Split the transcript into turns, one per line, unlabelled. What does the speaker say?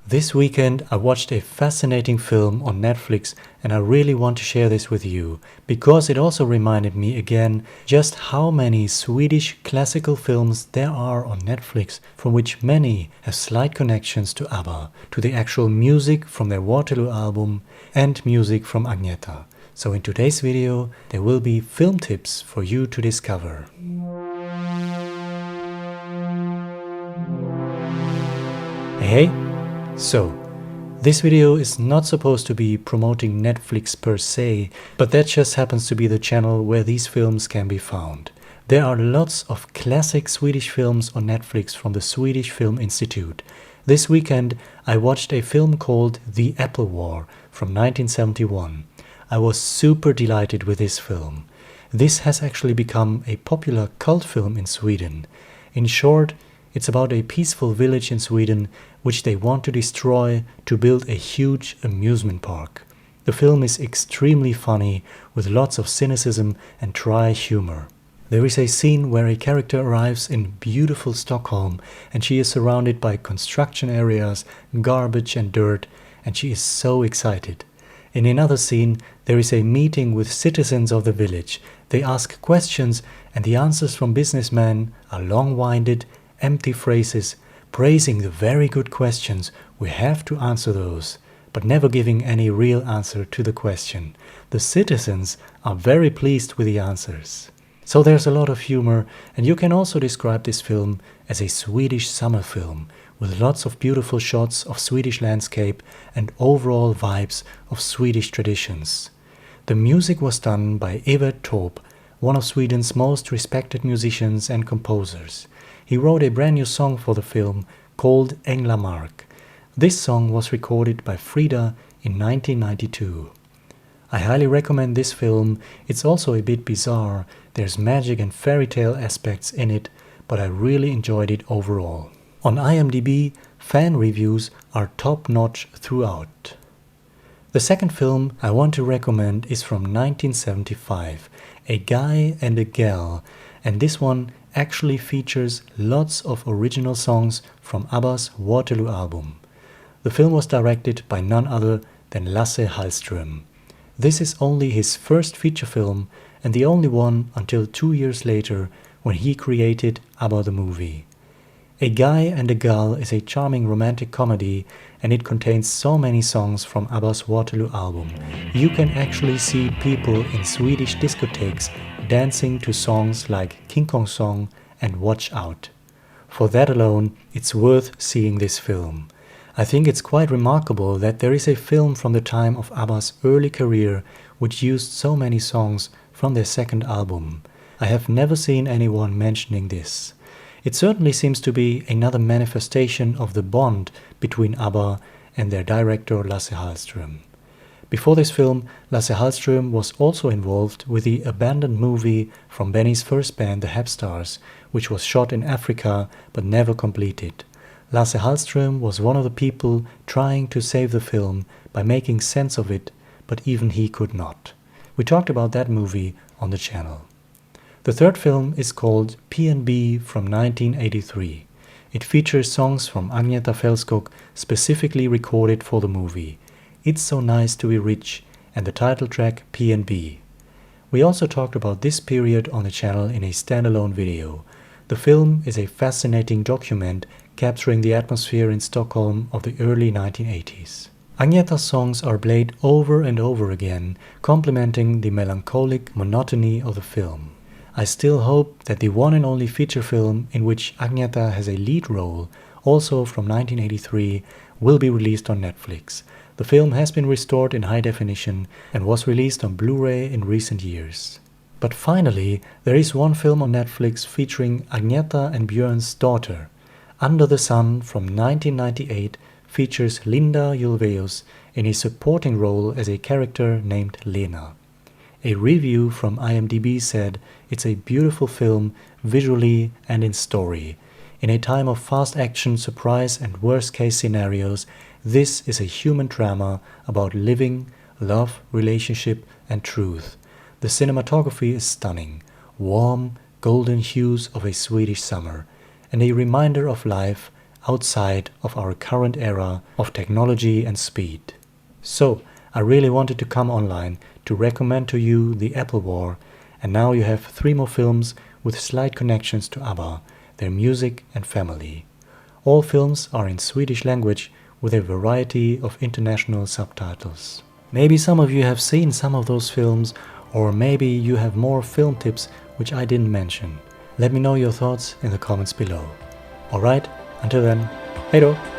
This weekend I watched a fascinating film on Netflix and I really want to share this with you because it also reminded me again just how many Swedish classical films there are on Netflix, from which many have slight connections to ABBA, to the actual music from their Waterloo album and music from Agnetha. So in today's video there will be film tips for you to discover. Hey! So, this video is not supposed to be promoting Netflix per se, but that just happens to be the channel where these films can be found. There are lots of classic Swedish films on Netflix from the Swedish Film Institute. This weekend I watched a film called The Apple War from 1971. I was super delighted with this film. This has actually become a popular cult film in Sweden. In short, it's about a peaceful village in Sweden which they want to destroy to build a huge amusement park. The film is extremely funny with lots of cynicism and dry humor. There is a scene where a character arrives in beautiful Stockholm and she is surrounded by construction areas, garbage and dirt, and she is so excited. In another scene, there is a meeting with citizens of the village. They ask questions and the answers from businessmen are long-winded, empty phrases, praising the very good questions. We have to answer those, but never giving any real answer to the question. The citizens are very pleased with the answers. So there's a lot of humor, and you can also describe this film as a Swedish summer film, with lots of beautiful shots of Swedish landscape and overall vibes of Swedish traditions. The music was done by Evert Taube, one of Sweden's most respected musicians and composers. He wrote a brand new song for the film called Änglamark. This song was recorded by Frida in 1992. I highly recommend this film. It's also a bit bizarre. There's magic and fairy tale aspects in it, but I really enjoyed it overall. On IMDb, fan reviews are top-notch throughout. The second film I want to recommend is from 1975, A Guy and a Gal, and this one actually features lots of original songs from ABBA's Waterloo album. The film was directed by none other than Lasse Hallström. This is only his first feature film and the only one until 2 years later when he created ABBA the movie. A Guy and a Gal is a charming romantic comedy and it contains so many songs from ABBA's Waterloo album. You can actually see people in Swedish discotheques dancing to songs like King Kong Song and Watch Out. For that alone, it's worth seeing this film. I think it's quite remarkable that there is a film from the time of ABBA's early career which used so many songs from their second album. I have never seen anyone mentioning this. It certainly seems to be another manifestation of the bond between ABBA and their director Lasse Hallström. Before this film, Lasse Hallström was also involved with the abandoned movie from Benny's first band, the Hepstars, which was shot in Africa but never completed. Lasse Hallström was one of the people trying to save the film by making sense of it, but even he could not. We talked about that movie on the channel. The third film is called P&B from 1983. It features songs from Agnetha Fältskog specifically recorded for the movie. It's So Nice to Be Rich and the title track P&B. We also talked about this period on the channel in a standalone video. The film is a fascinating document capturing the atmosphere in Stockholm of the early 1980s. Agnetha's songs are played over and over again, complementing the melancholic monotony of the film. I still hope that the one and only feature film in which Agnetha has a lead role, also from 1983, will be released on Netflix. The film has been restored in high definition and was released on Blu-ray in recent years. But finally, there is one film on Netflix featuring Agnetha and Björn's daughter. Under the Sun from 1998 features Linda Ulvaeus in a supporting role as a character named Lena. A review from IMDb said it's a beautiful film visually and in story. In a time of fast action, surprise and worst-case scenarios, this is a human drama about living, love, relationship and truth. The cinematography is stunning, warm, golden hues of a Swedish summer, and a reminder of life outside of our current era of technology and speed. So, I really wanted to come online to recommend to you The Apple War, and now you have 3 more films with slight connections to ABBA, their music and family. All films are in Swedish language with a variety of international subtitles. Maybe some of you have seen some of those films, or maybe you have more film tips which I didn't mention. Let me know your thoughts in the comments below. Alright, until then, hej då!